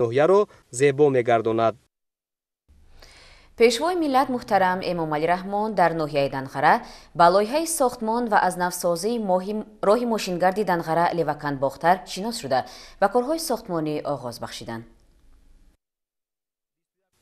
ноҳияро зебо мегардонад. пешвои миллат муҳтарам Эмомалӣ Раҳмон дар ноҳияи Дангара ба лоиҳаи сохтмон ва азнавсозии роҳи мошингарди Дангара левакандбохтар шинос шуда ва корҳои сохтмонӣ оғоз бахшиданд.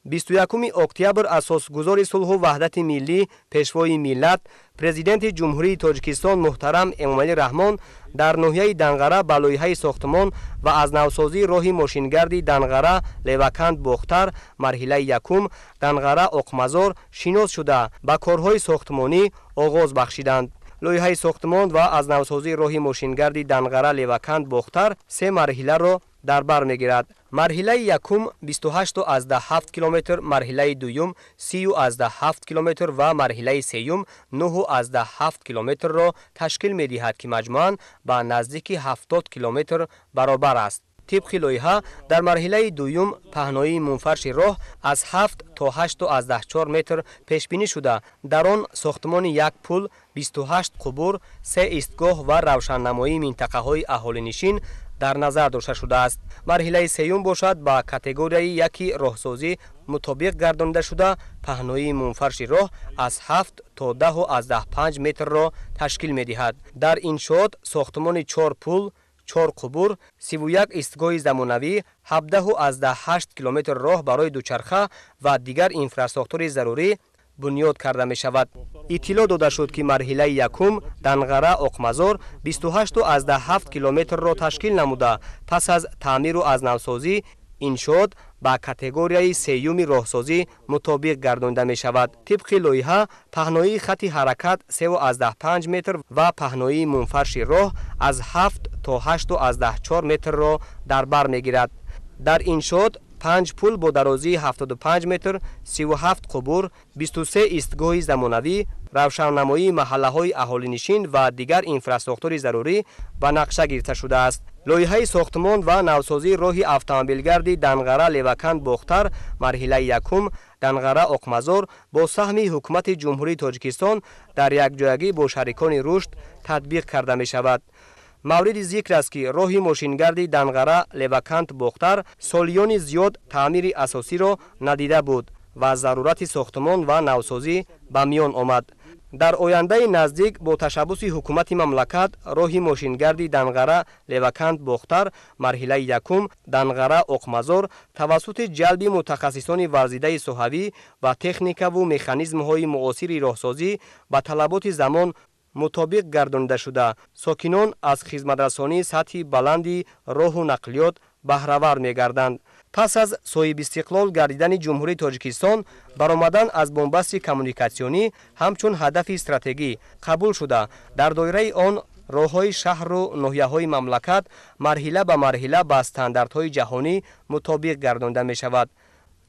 21 октябр асосгузори сулҳу ваҳдати миллӣ пешвои миллат Президенти ҷумҳурии Тоҷикистон муҳтарам Эмомалӣ Раҳмон дар ноҳияи Дангара ба лоиҳаи сохтмон ва азнавсозии роҳи мошингарди Дангара Леваканд-Бохтар марҳилаи якум Дангара Оқмазор шинос шуда ба корҳои сохтмонӣ оғоз бахшиданд. лоиҳаи сохтмон ва азнавсозии роҳи мошингарди Дангара Леваканд-Бохтар се марҳиларо дар бар мегирад. марҳилаи якум 28.7 километр, марҳилаи дуюм 30.7 километр ва марҳилаи сеюм 9.7 километрро ташкил медиҳад ки маҷмуан ба наздики 70 километр баробар аст. طبق لایحه در مرحله دوم پهنایی منفرش راه از 7 تا 8.4 متر پیش بینی شده. در آن ساختمان یک پل، 28 قبور، 3 ایستگاه و روشننمایی منطقه های اهالی نشین در نظر داشته شده است. مرحله سوم باشد با کاتگوری یکی راهسازی مطابق گردانده شده. پهنایی منفرش راه از 7 تا 10.5 متر را تشکیل می‌دهد. در انشاءات ساختمان 4 پل، 4 قبور، 31 ایستگاه زمانوی، 17.8 کیلومتر راه برای دوچرخه و دیگر اینفراستراکچور ضروری بنیاد کرده می شود. اطلاع داده شد که مرحله یکم دنغره اقمزار 28.7 کیلومتر را تشکیل نموده. پس از تعمیر و ازنوسازی انشاءات با کاتگوری سیوم راهسازی مطابق گردانده می شود. طبق لایحه پهنایی خط حرکت 3.5 متر و پهنایی منفرش راه از 7 تا 8.4 متر را در بر می گیرد. در انشاءات 5 پل با درازی 75 متر، 37 قبور، 23 ایستگاه زمانوی، روشننمایی محله های اهالی نشین و دیگر اینفراستراکچور ضروری به نقشه گرفته شده است. لایحه ساختمان و نوسازی راه اتومبیلگردی دنغره لوکند باختر مرحله یکم دنغره اقمزار با سهم حکومت جمهوری تاجیکستان در یکجایگی با شریکان رشد تطبیق کرده می شود. مورد ذکر است که راه ماشینگردی دنغره لوکند باختر سالیان زیاد تعمیر اساسی را ندیده بود و ضرورت ساختمان و نوسازی به میان آمد. در آینده نزدیک با تشبث حکومت مملکت راه ماشینگردی دنغره لوکند باختر مرحله یکم دنغره اقمزار توسط جلب متخصصان ورزیده ساحوی و تکنیک و مکانیزم های معاصر راهسازی به طلبات زمان مطابق گردانده شده. ساکنان از خدمترسانی سطح بلندی راه و نقلیات بهره‌ور می‌گردند. پس از صاحب استقلال گردیدن جمهوری تاجیکستان برآمدن از بنبست کمونیکاسیونی همچون هدف استراتژی قبول شده. در دایره آن راه‌های شهر و ناحیه‌های مملکت مرحله به مرحله با استانداردهای جهانی مطابق گردانده می‌شود.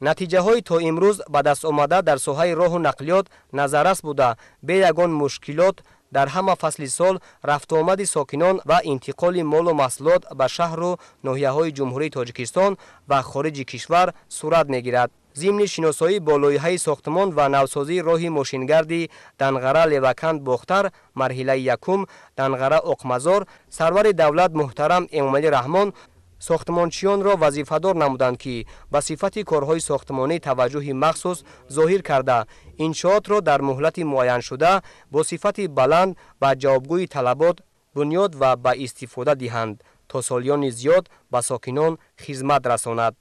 نتیجه های تا امروز به دست آمده در ساحه راه و نقلیات نظررس بوده. به یگان مشکلات در همه فصل سال رفت آمد ساکنان و انتقال مال و محصولات به شهر و ناحیه‌های جمهوری تاجیکستان و خارج کشور صورت می‌گیرد. ضمن شناسایی با لایحه ساختمان و نوسازی راه ماشینگردی دنغره لوکند باختر مرحله یکم دنغره اقمزار سرور دولت محترم امامعلی رحمان ساختمانچیان را وظیفه‌دار نمودند که به صفت کارهای ساختمانی توجه مخصوص ظاهر کرده انشاءات را در مهلت معین شده با صفت بلند به جوابگوی طلبات بنیاد و به استفاده دهند تا سالیان زیاد به ساکنان خدمت رساند.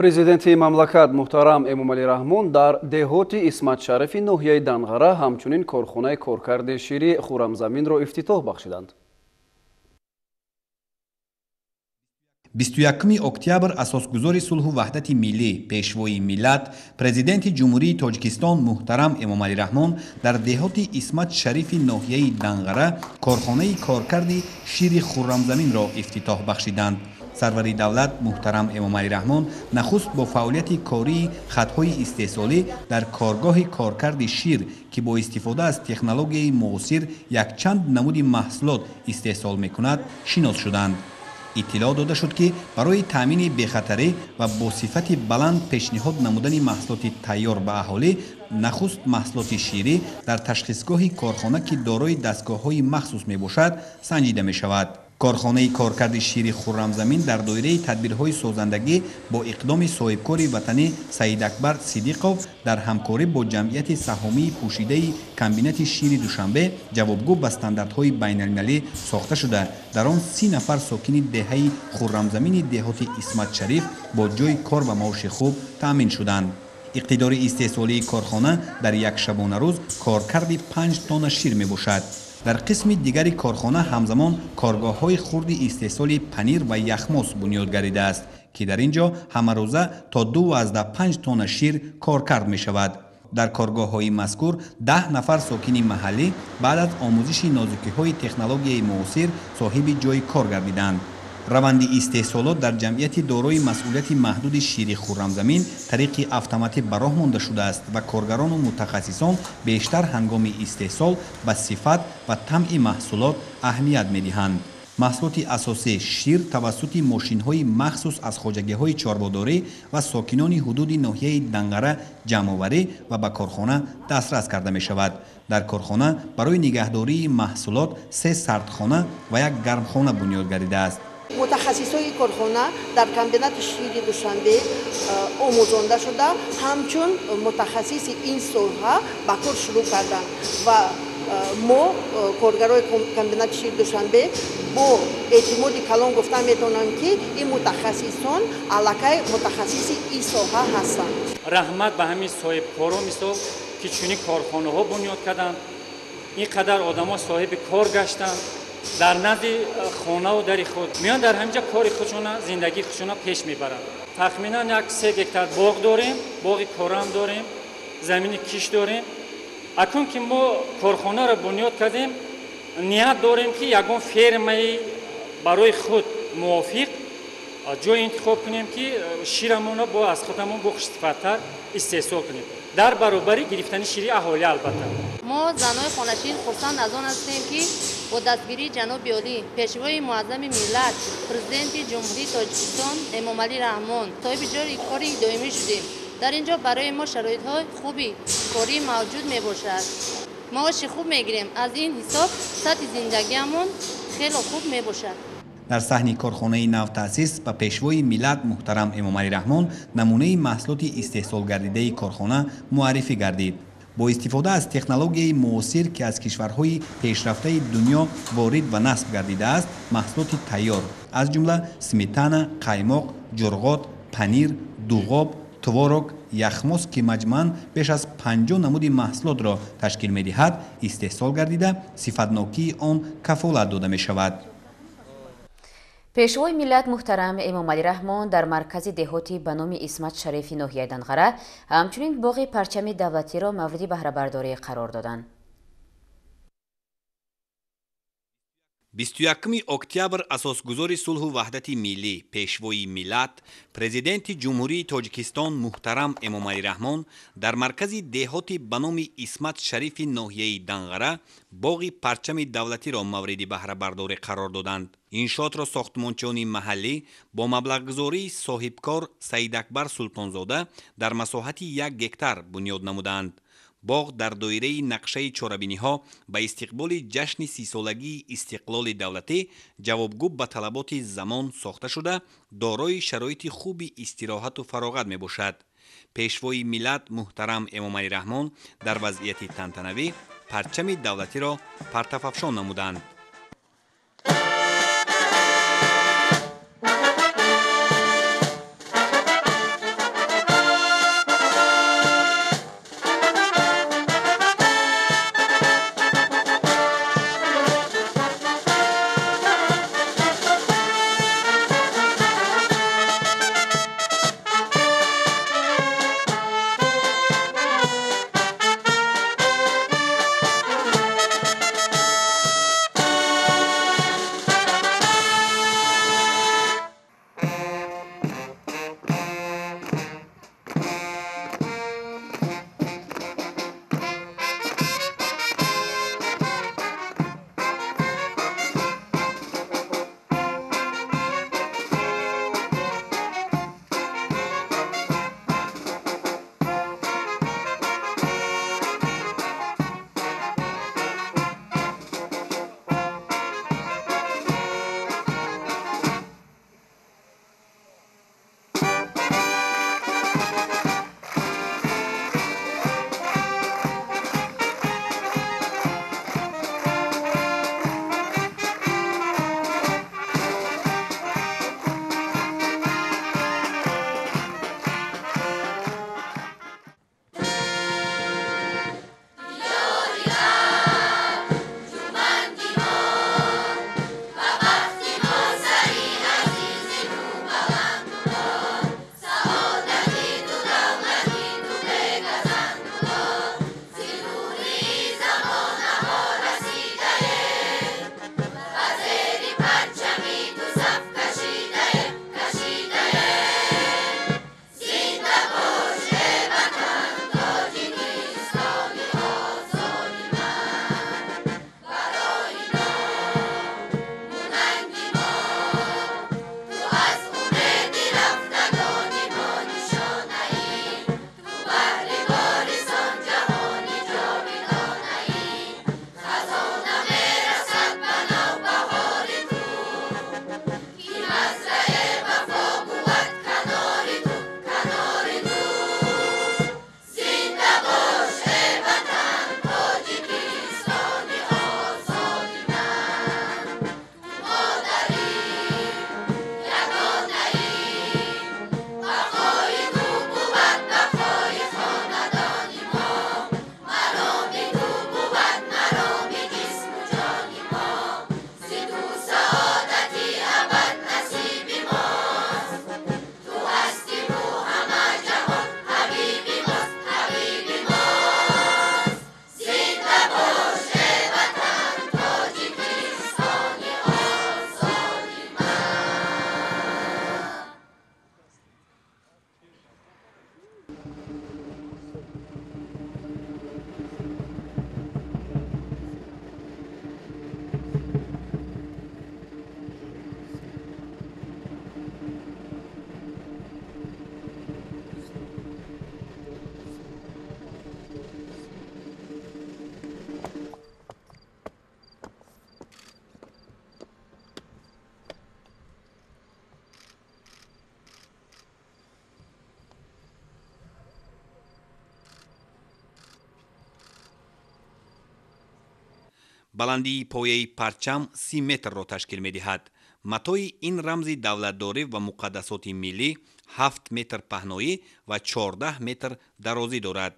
Президенти мамлакат муҳтарам Эмомалӣ Раҳмон дар деҳоти Исматшарифи ноҳияи Дангара ҳамчунин корхонаи коркарди шири хӯрамзаминро ифтитоҳ бахшиданд. 21 октябр асосгузори сулҳу ваҳдати миллӣ пешвои миллат Президенти ҷумҳурии Тоҷикистон муҳтарам Эмомалӣ Раҳмон дар деҳоти Исмат Шарифи ноҳияи Дангара корхонаи коркарди шири хӯрамзаминро ифтитоҳ бахшиданд. сарвари давлат муҳтарам Эмомалӣ Раҳмон нахуст бо фаъолияти кории хатҳои истеҳсолӣ дар коргоҳи коркарди шир ки бо истифода аз технологияи муосир якчанд намуди маҳсулот истеҳсол мекунад шинос шуданд. иттилоъ дода шуд ки барои таъмини бехатарӣ ва бо сифати баланд пешниҳод намудани маҳсулоти тайёр ба аҳолӣ нахуст маҳсулоти ширӣ дар ташхисгоҳи корхона ки дорои дастгоҳҳои махсус мебошад санҷида мешавад. корхонаи коркарди шири хуррамзамин дар доираи тадбирҳои созандагӣ бо иқдоми соҳибкори ватанӣ Саидакбар Сидиқов дар ҳамкорӣ бо ҷамъияти саҳомии пӯшидаи комбинати шири Душанбе ҷавобгӯ ба стандартҳои байналмилалӣ сохта шуда, дар он 30 нафар сокини деҳаи хуррамзамини деҳоти Исмат Шариф бо ҷои кор ва маоши хуб таъмин шуданд. иқтидори истеҳсолии корхона дар як шабонарӯз коркарди 5 тонна шир мебошад. дар қисми дигари корхона ҳамзамон коргоҳҳои хурди истеҳсоли панир ва яхмос бунёд гардидааст, ки дар ин ҷо ҳамарӯза то 2.5 тонна шир коркард мешавад. дар коргоҳҳои мазкур 10 нафар сокини маҳаллӣ баъд аз омӯзиши нозукиҳои технологияи муосир соҳиби ҷои кор гардиданд. раванди истеҳсолот дар ҷамъияти дорои масъулияти маҳдуди шири хуррамзамин тариқи автоматӣ ба роҳ монда шудааст ва коргарону мутахассисон бештар ҳангоми истеҳсол ба сифат ва тамъи маҳсулот аҳамият медиҳанд. маҳсулоти асосӣ шир тавассути мошинҳои махсус аз хоҷагиҳои чорводорӣ ва сокинони ҳудуди ноҳияи Дангара ҷамъоварӣ ва ба корхона дастрас карда мешавад. дар корхона барои нигаҳдории маҳсулот 3 сардхона ва 1 гармхона бунёд гардидааст. мутахассисои корхона дар комбинати шири Душанбе омӯзонда шуда ҳамчун мутахассиси ин соҳа ба кор шурӯъ карданд ва мо коргарои комбинати шири Душанбе бо эътимоди калон гуфта метавонам ки ин мутахассисон аллакай мутахассиси ин соҳа ҳастанд. раҳмат ба ҳамин соҳибкорон мисол ки чунин корхонаҳо бунёд карданд, ин қадар одамо соҳиби кор гаштанд, дар назди хонаву дари худ меён дар ҳаминҷа кори худшона зиндагии худшона пеш мебаранд. тахминан 3 гектар боғ дорем, боғи корам дорем, замини киш дорем. акун ки мо корхонаро бунёд кардем, ният дорем ки ягон фермаи барои худ мувофиқ ҷой интихоб кунем ки ширамонро бо аз худамон бо хушсифаттар истеҳсол кунем дар баробари гирифтани шири аҳолӣ. албатта мо занои хонашин хурсанд аз он ҳастем ки бо дастгирии ҷаноби олӣ пешвои муаззами миллат президенти ҷумҳурии Тоҷикистон Эмомалӣ Раҳмон соҳиби ҷойи кори доимӣ шудем. дар ин ҷо барои мо шароитҳои хуби корӣ мавҷуд мебошад. маоши хуб мегирем, аз ин ҳисоб сатҳи зиндагиамон хело хуб мебошад. дар саҳни корхонаи навтаъсис ба пешвои миллат муҳтарам Эмомалӣ Раҳмон намунаи маҳсулоти истеҳсолгардидаи корхона муаррифӣ гардид. бо истифода аз технологияи муосир ки аз кишварҳои пешрафтаи дунё ворид ва насб гардидааст, маҳсулоти тайёр аз ҷумла сметана, қаймоқ, ҷурғот, панир, дуғоб, творог, яхмос ки маҷмӯан беш аз 50 намуди маҳсулотро ташкил медиҳад, истеҳсол гардида сифатнокии он кафолат дода мешавад. пешвои миллат муҳтарам Эмомалӣ Раҳмон дар маркази деҳоти ба номи Исмат Шарифи ноҳияи Дангара ҳамчунин боғи парчами давлатиро мавриди баҳрабардорӣ қарор доданд. 21 октябр асосгузори сулҳу ваҳдати миллӣ пешвои миллат президенти ҷумҳурии Тоҷикистон муҳтарам Эмомалӣ Раҳмон дар маркази деҳоти ба номи Исмат Шарифи ноҳияи Дангара боғи парчами давлатиро мавриди баҳрабардорӣ қарор доданд. иншоотро сохтмончиёни маҳаллӣ бо маблағгузории соҳибкор Саидакбар Султонзода дар масоҳати 1 гектар бунёд намуданд. боғ дар доираи нақшаи чорабиниҳо ба истиқболи ҷашни 30-солагии истиқлоли давлатӣ ҷавобгӯ ба талаботи замон сохта шуда дорои шароити хуби истироҳату фароғат мебошад. пешвои миллат муҳтарам Эмомалӣ Раҳмон дар вазъияти тантанавӣ парчами давлатиро партафафшон намуданд. баландии пояи парчам 30 метрро ташкил медиҳад. матои ин рамзи давлатдорӣ ва муқаддасоти миллӣ 7 метр паҳноӣ ва 14 метр дарозӣ дорад.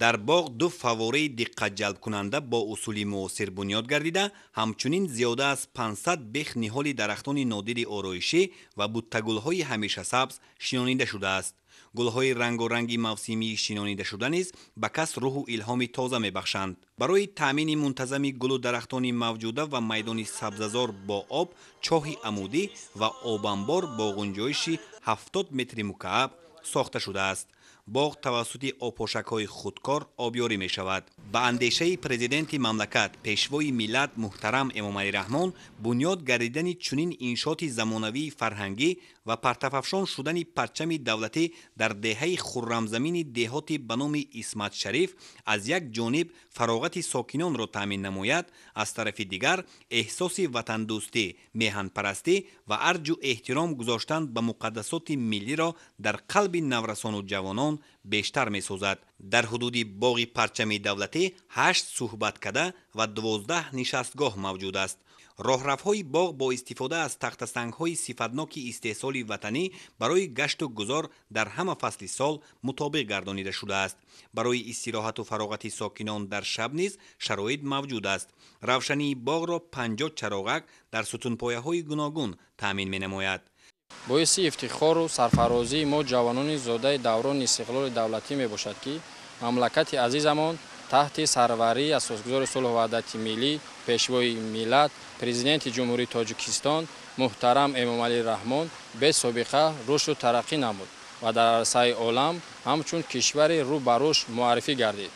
дар боғ 2 фаввораи диққатҷалбкунанда бо усули муосир бунёд гардида, ҳамчунин зиёда аз 500 бех ниҳоли дарахтони нодири ороишӣ ва буттагулҳои ҳамешасабз шинонида шудааст. гулҳои рангоранги мавсимии шинонида низ ба кас рӯҳу илҳоми тоза мебахшанд. барои таъмини мунтазами гулу дарахтони мавҷуда ва майдони сабзазор бо об, чоҳи амудӣ ва обанбор бо ғунҷоиши 70 метри мукааб сохта шудааст. боғ тавассути опошакҳои худкор обёрӣ мешавад. ба андешаи президенти мамлакат пешвои миллат муҳтарам Эмомалӣ Раҳмон бунёд гардидани чунин иншооти замонавии фарҳангӣ ва партафафшон шудани парчами давлатӣ дар деҳаи хуррамзамини деҳоти ба номи Исмат Шариф аз як ҷониб фароғати сокинонро таъмин намояд, аз тарафи дигар эҳсоси ватандӯстӣ, меҳанпарастӣ ва арҷу эҳтиром гузоштан ба муқаддасоти миллиро дар қалби наврасону ҷавонон бештар месозад. дар ҳудуди боғи парчами давлатӣ 8 суҳбаткада ва 12 нишастгоҳ мавҷуд аст. роҳрафҳои боғ бо истифода аз тахтасангҳои сифатноки истеҳсоли ватанӣ барои гашту гузор дар ҳама фасли сол мутобиқ гардонида шудааст. барои истироҳату фароғати сокинон дар шаб низ шароит мавҷуд аст. равшании боғро 50 чароғак дар сутунпояҳои гуногун таъмин менамояд. боиси ифтихору сарфарозии мо ҷавонони зодаи даврони истиқлоли давлатӣ мебошад ки мамлакати азизамон таҳти сарварии асосгузори сулҳу ваҳдати миллӣ, пешвои миллат, президенти ҷумҳурии Тоҷикистон муҳтарам Эмомалӣ Раҳмон бесобиқа рушду тараққӣ намуд ва дар арсаи олам ҳамчун кишвари рӯ ба рушд муаррифӣ гардид.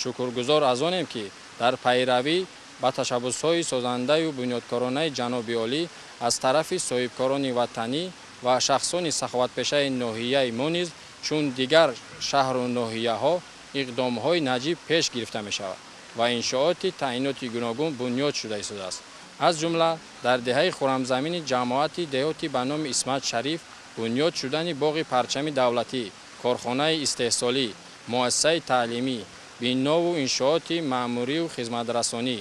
шукргузор аз онем ки дар пайравӣ ба ташаббусҳои созандаю бунёдкоронаи ҷаноби олӣ аз тарафи соҳибкорони ватанӣ ва шахсони саховатпешаи ноҳияи мо низ чун дигар шаҳру ноҳияҳо иқдомҳои наҷиб пеш гирифта мешавад ва иншооти таъиноти гуногун бунёд шуда истодааст. аз ҷумла дар деҳаи хуррамзамини ҷамоати деҳоти ба номи Исмат Шариф бунёд шудани боғи парчами давлатӣ, корхонаи истеҳсолӣ, муассисаи таълимӣ, бинову иншооти маъмурию хизматрасонӣ,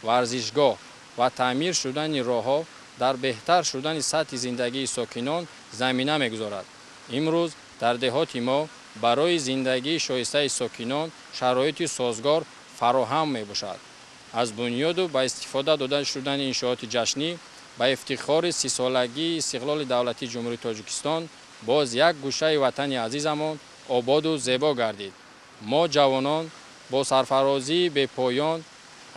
варзишгоҳ ва таъмир шудани роҳҳо дар беҳтар шудани сатҳи зиндагии сокинон замина мегузорад. имрӯз дар деҳоти мо барои зиндагии шоистаи сокинон шароити созгор фароҳам мебошад. аз бунёду ба истифода дода шудани иншооти ҷашнӣ ба ифтихори 30-солагии истиқлоли давлатии ҷумҳурии Тоҷикистон боз як гӯшаи ватани азизамон ободу зебо гардид. мо ҷавонон бо сарфарозии бепоён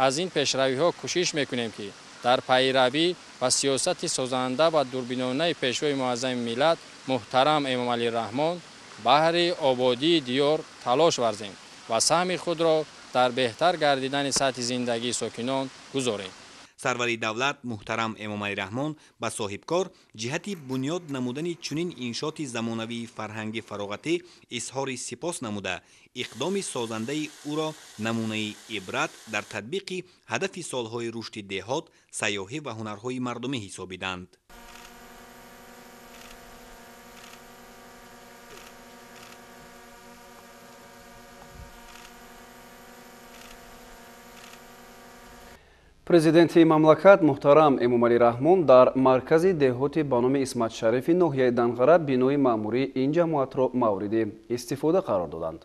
аз ин пешравиҳо кӯшиш мекунем ки дар пайравӣ ба сиёсати созанда ва дурбинонаи пешвои муаззами миллат муҳтарам Эмомалӣ Раҳмон баҳри ободии диёр талош варзем ва саҳми худро дар беҳтар гардидани сатҳи зиндагии сокинон гузорем. сарвари давлат муҳтарам Эмомалӣ Раҳмон ба соҳибкор ҷиҳати бунёд намудани чунин иншооти замонавии фарҳанги фароғатӣ изҳори сипос намуда, иқдоми созандаи ӯро намунаи ибрат дар татбиқи ҳадафи солҳои рушди деҳот, сайёҳӣ ва ҳунарҳои мардумӣ ҳисобиданд. президенти мамлакат муҳтарам Эмомалӣ Раҳмон дар маркази деҳоти ба номи Исмат Шарифи ноҳияи Дангара бинои маъмурии ин ҷамоатро мавриди истифода қарор доданд.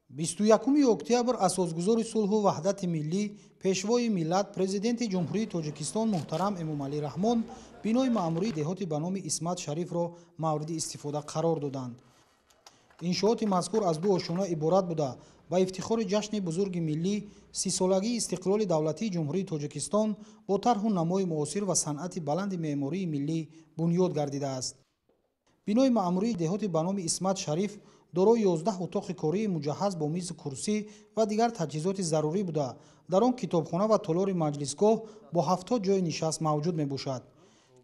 21 октябр асосгузори сулҳу ваҳдати миллӣ, пешвои миллат, президенти ҷумҳурии Тоҷикистон муҳтарам Эмомалӣ Раҳмон бинои маъмурии деҳоти ба номи Исмат Шарифро мавриди истифода қарор доданд. иншооти мазкур аз ду ошуна иборат буда ба ифтихори ҷашни бузурги миллӣ 30-солагии истиқлоли давлатии ҷумҳурии Тоҷикистон бо тарҳу намои муосир ва санъати баланди меъмории миллӣ бунёд гардидааст. бинои маъмурии деҳоти ба номи Исмат Шариф дорои 11 утоқи кории муҷаҳҳаз бо мизу курсӣ ва дигар таҷҳизоти зарурӣ буда, дар он китобхона ва толори маҷлисгоҳ бо 70 ҷои нишаст мавҷуд мебошад.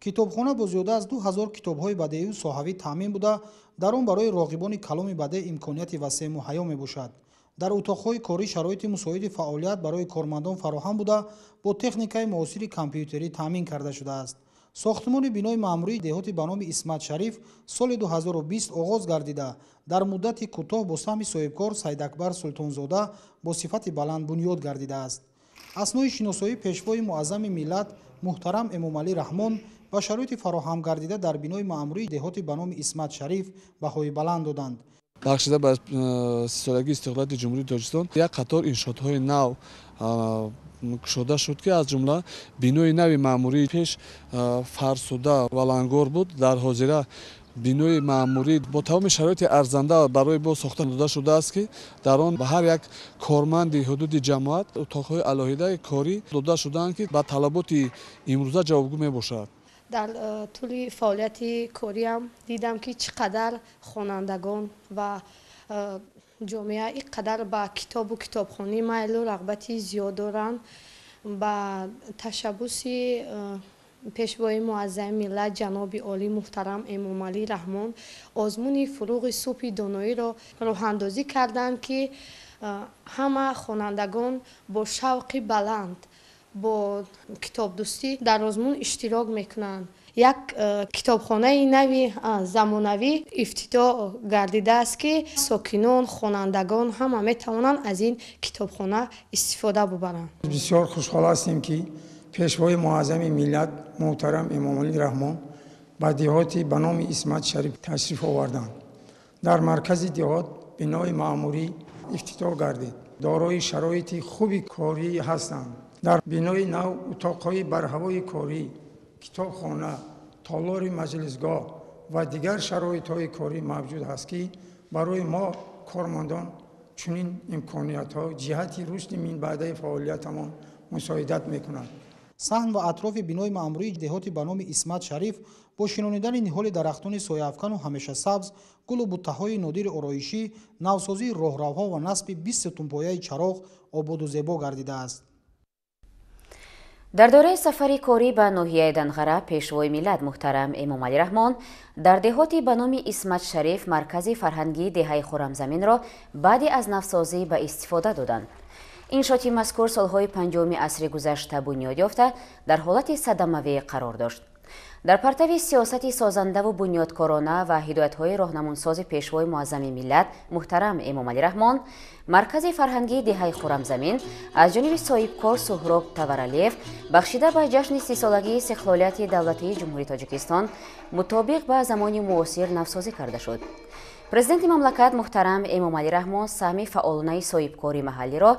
китобхона бо зиёда аз 2000 китобҳои бадеию соҳавӣ таъмин буда, дар он барои роғибони каломи бадеъ имконияти васеъу ҳаё мебошад. дар утоқҳои корӣ шароити мусоиди фаъолият барои кормандон фароҳам буда, бо техникаи муосири компютерӣ таъмин карда шудааст. сохтмони бинои маъмурии деҳоти ба номи Исмат Шариф соли 2020 оғоз гардида, дар муддати кӯтоҳ бо саҳми соҳибкор Сайдакбар Султонзода бо сифати баланд бунёд гардидааст. аснои шиносоии пешвои муаззами миллат муҳтарам эмомалӣ раҳмон ба шароити фароҳам гардида дар бинои маъмурии деҳоти ба номи исмат шариф баҳои баланд доданд. бахшида ба 30-солагии истиқлолияти ҷумҳурии тоҷикистон як қатор иншоотҳои нав кушода шуд ки аз ҷумла бинои нави маъмурии пеш фарсуда ва лангор буд. дар ҳозира бинои маъмурӣ бо тамоми шароити арзанда барои бо сохта дода шудааст ки дар он ба ҳар як корманди ҳудуди ҷамоат утоқҳои алоҳидаи корӣ дода шудаанд ки ба талаботи имрӯза ҷавобгӯ мебошад. дар тӯли фаъолияти кориам дидам ки чӣ қадар хонандагон ва ҷомеа ин қадар ба китобу китобхонӣ майлу рағбати зиёд доранд. ба ташаббуси пешвои муаззами миллат ҷаноби олӣ муҳтарам эмомалӣ раҳмон озмуни фуруғи субҳи доноиро роҳандозӣ карданд ки ҳама хонандагон бо шавқи баланд бо китобдӯстӣ дар озмун иштирок мекунанд. як китобхонаи нави замонавӣ ифтитоҳ гардидааст ки сокинон хонандагон ҳама метавонанд аз ин китобхона истифода бубаранд. бисёр хушҳол ҳастем ки пешвои муаззами миллат муҳтарам эмомалӣ раҳмон ба деҳоти ба номи исмат шариф ташриф оварданд. дар маркази деҳот бинои маъмурӣ ифтитоҳ гардид. дорои шароити хуби корӣ ҳастанд. дар бинои нав утоқҳои барҳавои корӣ, китобхона, толори маҷлисгоҳ ва дигар шароитҳои корӣ мавҷуд ҳаст ки барои мо кормандон чунин имкониятҳо ҷиҳати рушди минбаъдаи фаъолиятамон мусоидат мекунад. саҳн ва атрофи бинои маъмурии деҳоти ба номи исмат шариф бо шинонидани ниҳоли дарахтони сояафкану ҳамешасабз, гулу буттаҳои нодири ороишӣ, навсозии роҳравҳо ва насби 20 сатунпояи чароғ ободу зебо гардидааст. дар дораи сафари корӣ ба ноҳияи Дангара пешвои миллат муҳтарам эмомалӣ раҳмон дар деҳоти ба номи исмат шариф маркази фарҳангии деҳаи хӯрамзаминро баъди аз навсозӣ ба истифода доданд. иншоати мазкур солҳои 50-уми асри гузашта бунёд ёфта дар ҳолати садамавӣ қарор дошт. дар партави сиёсати созандаву бунёдкорона ва ҳидоятҳои роҳнамунсози пешвои муаззами миллат муҳтарам эмомалӣ раҳмон маркази фарҳангии деҳаи хӯрамзамин аз ҷониби соҳибкор Суҳроб Таваралиев бахшида ба ҷашни 30-солагии истиқлолияти давлатии ҷумҳурии Тоҷикистон мутобиқ ба замони муосир навсозӣ карда шуд. президенти мамлакат муҳтарам эмомалӣ раҳмон саҳми фаъолонаи соҳибкори маҳаллиро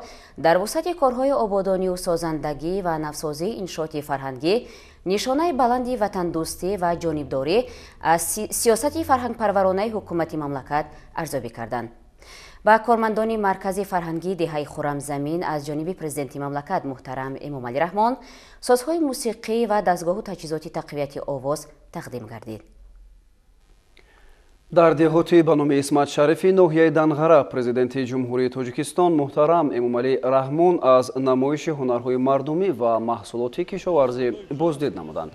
дар вусъати корҳои ободонию созандагӣ ва навсозии иншооти фарҳангӣ нишонаи баланди ватандӯстӣ ва ҷонибдорӣ аз сиёсати фарҳангпарваронаи ҳукумати мамлакат арзёбӣ карданд. ба кормандони маркази фарҳангии деҳаи хӯрамзамин аз ҷониби президенти мамлакат муҳтарам эмомалӣ раҳмон созҳои мусиқӣ ва дастгоҳу таҷҳизоти тақвияти овоз тақдим гардид. дар деҳоти ба номи исмат шарифи ноҳияи Дангара президенти ҷумҳурии Тоҷикистон муҳтарам эмомалӣ раҳмон аз намоиши ҳунарҳои мардумӣ ва маҳсулоти кишоварзӣ боздид намуданд.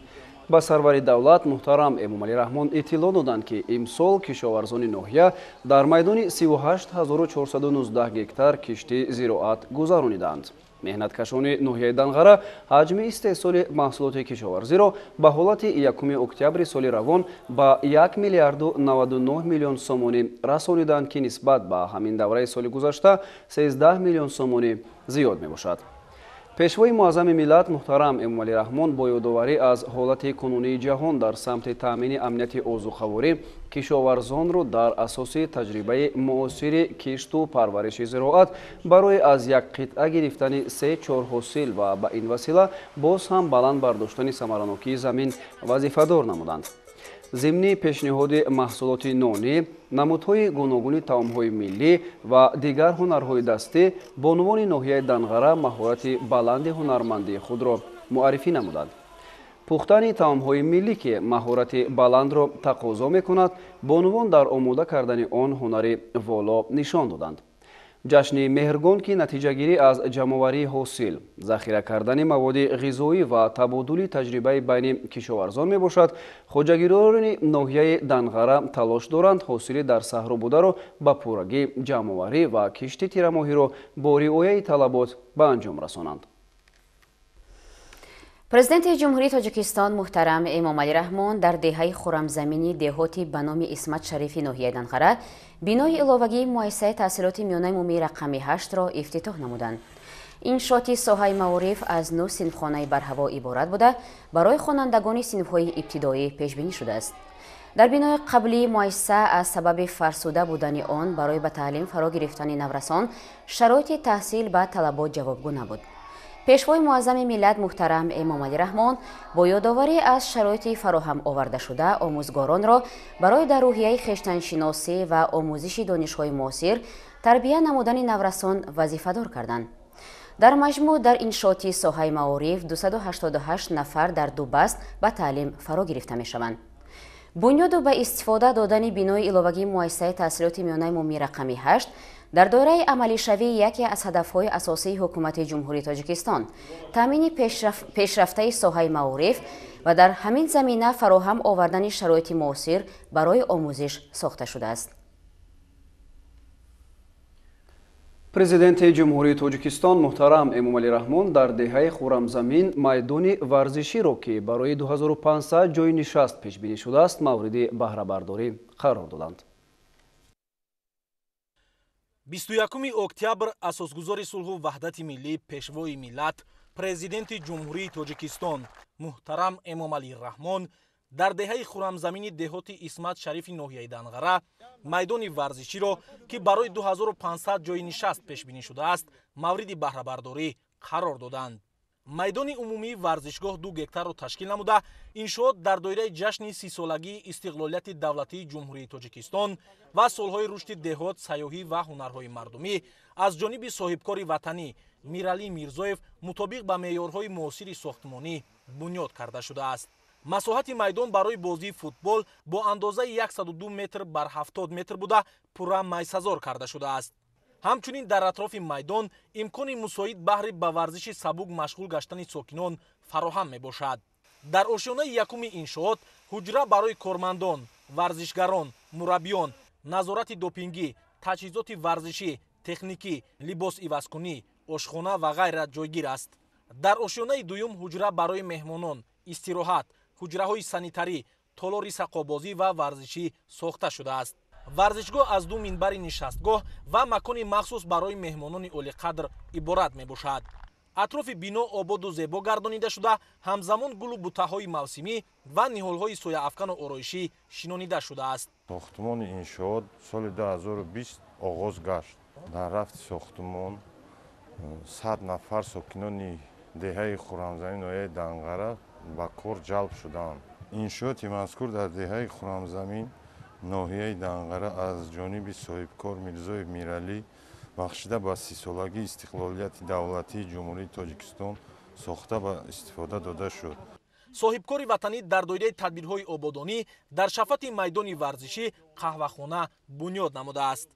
ба сарвари давлат муҳтарам эмомалӣ раҳмон иттилоъ доданд ки имсол кишоварзони ноҳия дар майдони 38419 гектар киштӣ зироат гузаронидаанд. меҳнаткашони ноҳияи Дангара ҳаҷми истеҳсоли маҳсулоти кишоварзиро ба ҳолати 1 октябри соли равон ба 1 миллиарду 99 миллион сомонӣ расониданд ки нисбат ба ҳамин давраи соли гузашта 13 миллион сомонӣ зиёд мебошад. пешвои муаззами миллат муҳтарам эмомалӣ раҳмон бо ёдоварӣ аз ҳолати кунунии ҷаҳон дар самти таъмини амнияти озуқаворӣ кишоварзонро дар асоси таҷрибаи муосири кишту парвариши зироат барои аз як қитъа гирифтани 3-4 ҳосил ва ба ин васила боз ҳам баланд бардоштани самаранокии замин вазифадор намуданд. зимни пешниҳоди маҳсулоти нонӣ, намудҳои гуногуни таомҳои миллӣ ва дигар ҳунарҳои дастӣ бонувони ноҳияи Дангара маҳорати баланди ҳунармандии худро муаррифӣ намуданд. пухтани таомҳои миллӣ ки маҳорати баландро тақозо мекунад, бонувон дар омода кардани он ҳунари воло нишон доданд. ҷашни меҳргон ки натиҷагирӣ аз ҷамъоварии ҳосил, захира кардани маводи ғизоӣ ва табодули таҷрибаи байни кишоварзон мебошад. хоҷагирони ноҳияи Дангара талош доранд ҳосили дар саҳро бударо ба пуррагӣ ҷамъоварӣ ва кишти тирамоҳиро бо риояи талабот ба анҷом расонанд. президенти ҷумҳурии Тоҷикистон муҳтарам эмомалӣ раҳмон дар деҳаи хӯрамзамини деҳоти ба номи исмат шарифи ноҳияи Дангара бинои иловагии муассисаи таҳсилоти миёнаи умумии рақами 8-ро ифтитоҳ намуданд. иншоати соҳаи маориф аз 9 синфхонаи барҳаво иборат буда барои хонандагони синфҳои ибтидоӣ пешбинӣ шудааст. дар бинои қаблии муассиса аз сабаби фарсуда будани он барои ба таълим фаро гирифтани наврасон шароити таҳсил ба талабот ҷавобгӯ набуд. пешвои муаззами миллат муҳтарам эмомалӣ раҳмон бо ёдоварӣ аз шароити фароҳам овардашуда омӯзгоронро барои дар рӯҳияи хештаншиносӣ ва омӯзиши донишҳои муосир тарбия намудани наврасон вазифадор карданд. дар маҷмӯъ дар иншооти соҳаи маориф 288 нафар дар ду баст ба таълим фаро гирифта мешаванд. бунёду ба истифода додани бинои иловагии муассисаи таҳсилоти миёнаи умумии рақами 8 дар доираи амалишавии яке аз ҳадафҳои асосии ҳукумати ҷумҳурии Тоҷикистон таъмини пешрафтаи соҳаи маориф ва дар ҳамин замина фароҳам овардани шароити муосир барои омӯзиш сохта шудааст. Президенти ҷумҳурии Тоҷикистон муҳтарам Эмомалӣ Раҳмон дар деҳаи Хуррамзамин майдони варзиширо ки барои 2500 ҷойи нишаст пешбинӣ шудааст мавриди баҳрабардорӣ қарор доданд. 21 октябр асосгузори сулҳу ваҳдати миллӣ пешвои миллат Президенти ҷумҳурии Тоҷикистон муҳтарам Эмомалӣ Раҳмон дар деҳаи Хуррамзамини деҳоти Исмат Шарифи ноҳияи Дангара майдони варзиширо ки барои 2500 ҷойи нишаст пешбинӣ шудааст мавриди баҳрабардорӣ қарор доданд. майдони умумии варзишгоҳ 2 гектарро ташкил намуда иншоот дар доираи ҷашни 30-солагии истиқлолияти давлатии ҷумҳурии Тоҷикистон ва солҳои рушди деҳот, сайёҳӣ ва ҳунарҳои мардумӣ аз ҷониби соҳибкори ватанӣ Миралӣ Мирзоев мутобиқ ба меъёрҳои муосири сохтмонӣ бунёд карда шудааст. масоҳати майдон барои бозии футбол бо андозаи 102 метр бар 70 метр буда пурра майсазор карда шудааст. ҳамчунин дар атрофи майдон имкони мусоид баҳри ба варзиши сабук машғул гаштани сокинон фароҳам мебошад. дар ошёнаи якуми иншоот ҳуҷра барои кормандон, варзишгарон, мураббиён, назорати допингӣ, таҷҳизоти варзишӣ, техникӣ, либосивазкунӣ, ошхона ва ғайра ҷойгир аст. дар ошёнаи дуюм ҳуҷра барои меҳмонон, истироҳат, ҳуҷраҳои санитарӣ, толори сақобозӣ ва варзишӣ сохта шудааст. варзишгоҳ аз 2 минбари нишастгоҳ ва макони махсус барои меҳмонони олиқадр иборат мебошад. атрофи бино ободу зебо гардонида шуда ҳамзамон гулу бутаҳои мавсимӣ ва ниҳолҳои сояафкану ороишӣ шинонида шудааст. сохтмони иншоот соли 2020 оғоз гашт. дар рафти сохтмон 100 нафар сокинони деҳаи Хуррамзамин ноҳияи Дангара ба кор ҷалб шуданд. иншооти мазкур дар деҳаи Хуррамзамин ноҳияи Дангара аз ҷониби соҳибкор Мирзоев Миралӣ бахшида ба 30-солагии истиқлолияти давлатии ҷумҳурии Тоҷикистон сохта ба истифода дода шуд. соҳибкори ватанӣ дар доираи тадбирҳои ободонӣ дар шафати майдони варзишӣ қаҳвахона бунёд намудааст.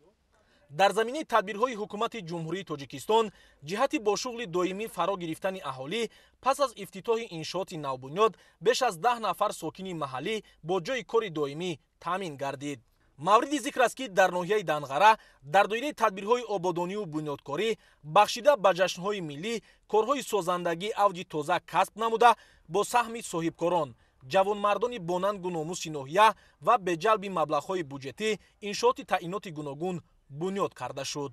дар заминаи тадбирҳои ҳукумати ҷумҳурии Тоҷикистон ҷиҳати бо шуғли доимӣ фаро гирифтани аҳолӣ пас аз ифтитоҳи иншооти навбунёд беш аз 10 нафар сокини маҳаллӣ бо ҷойи кори доимӣ таъмин гардид. мавриди зикр аст ки дар ноҳияи Дангара дар доираи тадбирҳои ободониву бунёдкорӣ бахшида ба ҷашнҳои миллӣ корҳои созандагӣ авҷи тоза касб намуда бо саҳми соҳибкорон, ҷавонмардони бонангу номуси ноҳия ва бе ҷалби маблағҳои буҷетӣ иншооти таъиноти гуногун бунёд карда шуд.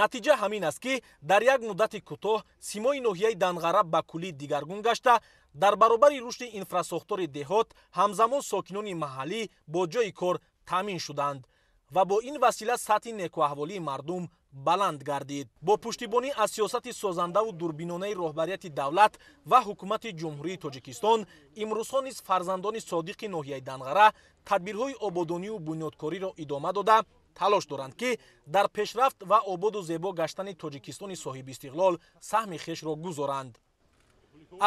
натиҷа ҳамин аст ки дар як муддати кӯтоҳ симои ноҳияи Дангара ба куллӣ дигаргун гашта дар баробари рушди инфрасохтори деҳот ҳамзамон сокинони маҳаллӣ бо ҷойи кор таъмин шуданд ва бо ин васила сатҳи некуаҳволии мардум баланд гардид. бо пуштибонӣ аз сиёсати созандаву дурбинонаи роҳбарияти давлат ва ҳукумати ҷумҳурии Тоҷикистон имрӯзҳо низ фарзандони содиқи ноҳияи Дангара тадбирҳои ободониву бунёдкориро идома дода талош доранд ки дар пешрафт ва ободу зебо гаштани Тоҷикистони соҳибистиқлол саҳми хешро гузоранд.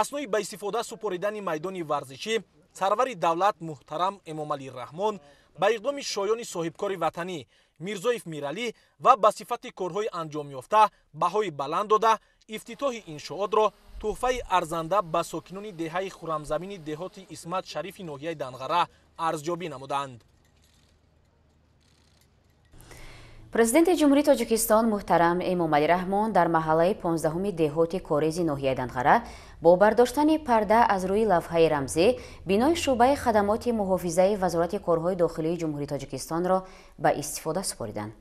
аснои ба истифода супоридани майдони варзишӣ сарвари давлат муҳтарам Эмомалӣ Раҳмон ба иқдоми шоёни соҳибкори ватанӣ Мирзоев Миралӣ ва ба сифати корҳои анҷомёфта баҳои баланд дода ифтитоҳи иншоотро тӯҳфаи арзанда ба сокинони деҳаи Хуррамзамини деҳоти Исмат Шарифи ноҳияи Дангара арзёбӣ намуданд. президенти ҷумҳурии Тоҷикистон муҳтарам Эмомалӣ Раҳмон дар маҳаллаи 15-уми деҳоти корези ноҳияи Дангара бо бардоштани парда аз рӯи лавҳаи рамзӣ бинои шуъбаи хадамоти муҳофизаи вазорати корҳои дохилии ҷумҳурии Тоҷикистонро ба истифода супориданд.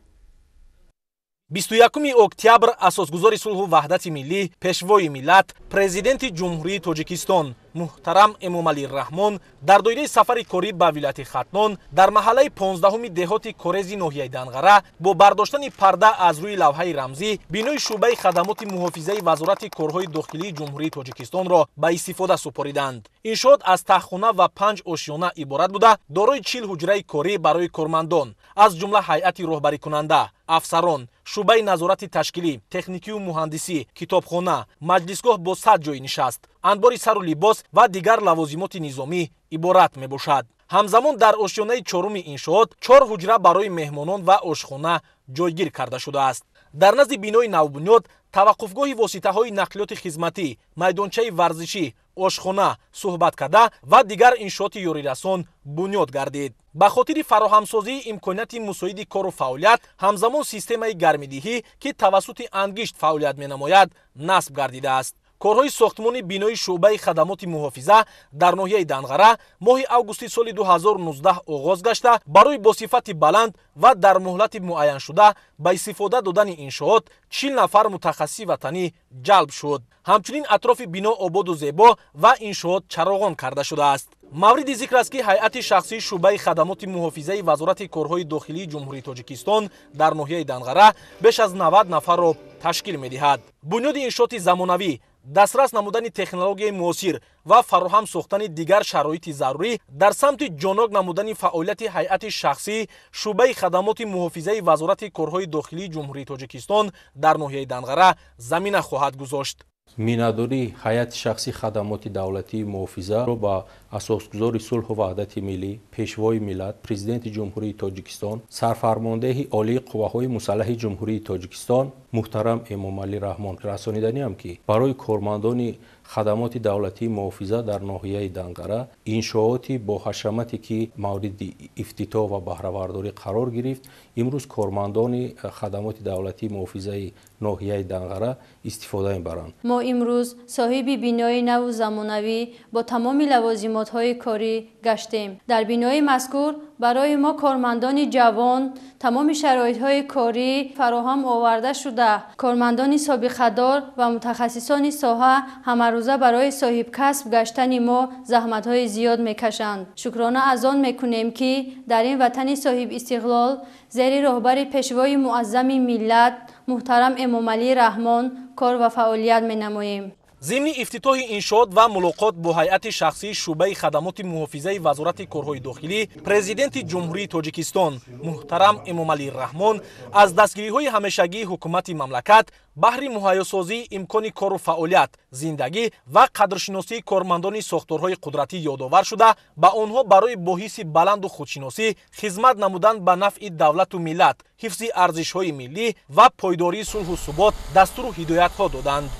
21 октябр асосгузори сулҳу ваҳдати миллӣ, пешвои миллат, президенти ҷумҳурии Тоҷикистон муҳтарам Эмомалӣ Раҳмон дар доираи сафари корӣ ба вилояти Хатнон дар маҳаллаи 15-уми деҳоти Корези ноҳияи Дангара бо бардоштани парда аз рӯи лавҳаи рамзӣ бинои шӯъбаи хадамоти муҳофизаи вазорати корҳои дохилии Ҷумҳурии Тоҷикистонро ба истифода супориданд. Иншоот аз таҳхона ва 5 ошёна иборат буда, дорои 40 ҳуҷраи корӣ барои кормандон, аз ҷумла ҳайати роҳбарикунанда, афсарон, шӯъбаи назорати ташкилӣ, техникию муҳандисӣ, китобхона, маҷлисгоҳ бо 100 ҷойи нишаст, анбори сару либос ва дигар лавозимоти низомӣ иборат мебошад. ҳамзамон дар ошёнаи чоруми иншоот 4 ҳуҷра барои меҳмонон ва ошхона ҷойгир карда шудааст. дар назди бинои навбунёд таваққуфгоҳи воситаҳои нақлиёти хизматӣ, майдончаи варзишӣ, ошхона, суҳбаткарда ва дигар иншооти ёрирасон бунёд гардид. ба хотири фароҳамсозии имконияти мусоиди кору фаъолият, ҳамзамон системаи гармидиҳӣ ки тавассути ангишт фаъолият менамояд, насб гардидааст. корҳои сохтмони бинои шуъбаи хадамоти муҳофиза дар ноҳияи Дангара моҳи августи соли 2019 оғоз гашта, барои бо сифати баланд ва дар муҳлати муайяншуда ба истифода додани иншоот 40 нафар мутахассиси ватанӣ ҷалб шуд. ҳамчунин атрофи бино ободу зебо ва иншоот чароғон карда шудааст. мавриди зикр аст ки ҳайати шахсии шуъбаи хадамоти муҳофизаи вазорати корҳои дохилии Ҷумҳурии Тоҷикистон дар ноҳияи Дангара беш аз 90 нафарро ташкил медиҳад. бунёди иншооти замонавӣ, дастрас намудани технологияи муосир ва фароҳам сохтани дигар шароити зарурӣ дар самти ҷонок намудани фаъолияти ҳайати шахсии шуъбаи хадамоти муҳофизаи вазорати корҳои дохилии Ҷумҳурии Тоҷикистон дар ноҳияи Дангара замина хоҳад гузошт. минадории ҳайати шахси хадамоти давлатии муҳофизаро ба асосгузори сулҳу ваҳдати миллӣ, пешвои миллат, президенти ҷумҳурии Тоҷикистон, сарфармондеҳи олии қувваҳои мусаллаҳи ҷумҳурии Тоҷикистон муҳтарам Эмомалӣ Раҳмон расониданиам ки барои кормандони хадамоти давлатии муҳофиза дар ноҳияи Дангара иншооти боҳашамате ки мавриди ифтитоҳ ва баҳравардорӣ қарор гирифт, имрӯз кормандони хадамоти давлатии муҳофизаи ноҳияи Дангара истифода мебаранд. мо имрӯз соҳиби бинои наву замонавӣ бо тамоми лавозимотҳои корӣ гаштем. дар бинои мазкур барои мо кормандони ҷавон тамоми шароитҳои корӣ фароҳам оварда шуда, кормандони собиқадор ва мутахассисони соҳа ҳамарӯза барои соҳибкасб гаштани мо заҳматҳои зиёд мекашанд. шукрона аз он мекунем ки дар ин ватани соҳибистиқлол зери роҳбари пешвои муаззами миллат муҳтарам Эмомалӣ Раҳмон кор ва фаъолият менамоем. зимни ифтитоҳи иншоот ва мулоқот бо ҳайати шахсии шуъбаи хадамоти муҳофизаи вазорати корҳои дохилӣ, президенти ҷумҳурии Тоҷикистон муҳтарам Эмомалӣ Раҳмон аз дастгириҳои ҳамешагии ҳукумати мамлакат баҳри муҳайёсозии имкони кору фаъолият, зиндагӣ ва қадршиносии кормандони сохторҳои қудратӣ ёдовар шуда, ба онҳо барои бо ҳисси баланду худшиносӣ хизмат намудан ба нафъи давлату миллат, ҳифзи арзишҳои миллӣ ва пойдории сулҳу субот дастуру ҳидоятҳо доданд.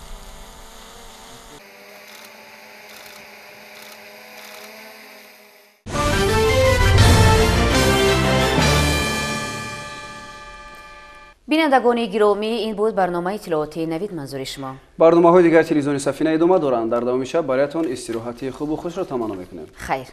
бинандагони гиромӣ, ин буд барномаи иттилооти навид манзури шумо. барномаҳои дигар телевизиони Сафина идома доранд. дар давоми шаб бароятон истироҳати хубу хушро таманно мекунем. хайр.